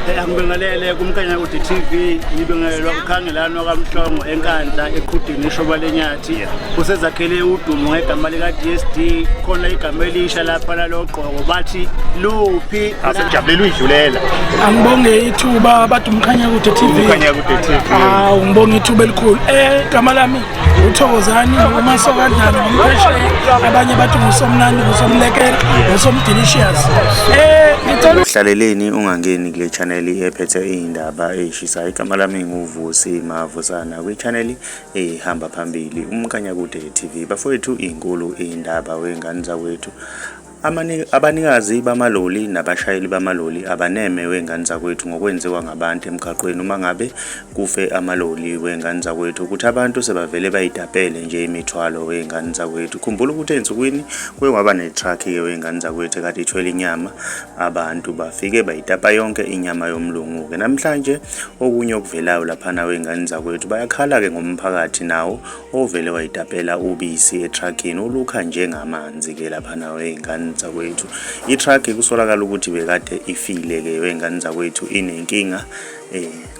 Angibingelele kumkanya ukuthi TV ngibingelelwa ukhangelano kaMhlongo enkandla eqhudini ishoba lenyathi usezakhele udumo ngegama lika DSD khona igama elisha lapha laloqoko bathi luphi asijabulele uyidlulela angibonge ithuba abantu umkhanya kude TV ngibonge ithuba elikhulu igama lami uThokozani uMasokandlana ngumphesheya abanye bathi ngusomnandi ngusomlekela ngusomdelicious Hlaleleni ungangeni kule channel ephethe indaba eshisayo. Igama lami nguVusi Mavusana kwi channel ehamba phambili umkanya kude TV. Bafowethu inkulu indaba wengane zakwethu. Abanikazi bamaloli nabashayeli bamaloli abaneme wengane zakwethu ngokwenziwa ngabantu emgaqweni uma ngabe kufe amaloli wengane zakwethu ukuthi abantu sebavele bayidapele nje imithwalo wengane zakwethu. Khumbula ukuthi ensukwini kwengaba netruck ke wengane zakwethu kade ithwele inyama abantu bafike bayidapa yonke inyama yomlungu ke namhlanje okunye okuvelayo lapha na wengane zakwethu bayakhala ke ngomphakathi nawo ovele wayidapela ubisi etruckini ulukha njengamanzi ke lapha na wengane zakwethu. Itruck kusolakala ukuthi bekade ifile ke wengane zakwethu inenkinga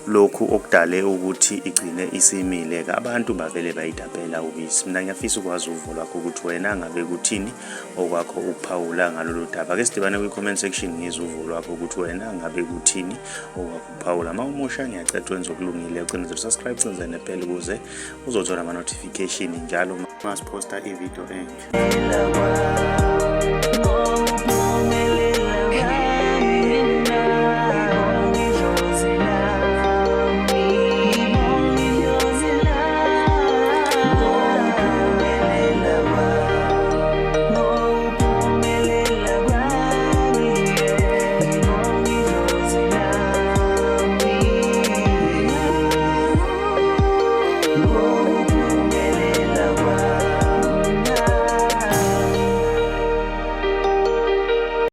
lokhu okudale ukuthi igcine isimile ke abantu bavele bayidapela ubisi. Mina ngiyafisa ukwazi uvo lwakho ukuthi wena ngabe kuthini okwakho ukuphawula ngalolu daba. Ke sidibane kwi comment section ngizwe uvo lwakho ukuthi wena ngabe kuthini okwakho ukuphawula. Mawumusha ngiyacela wenze okulungile uqinisekise subscribe senze nepele ukuze uzothola ama notification njalo uma siposta ivideo entsha.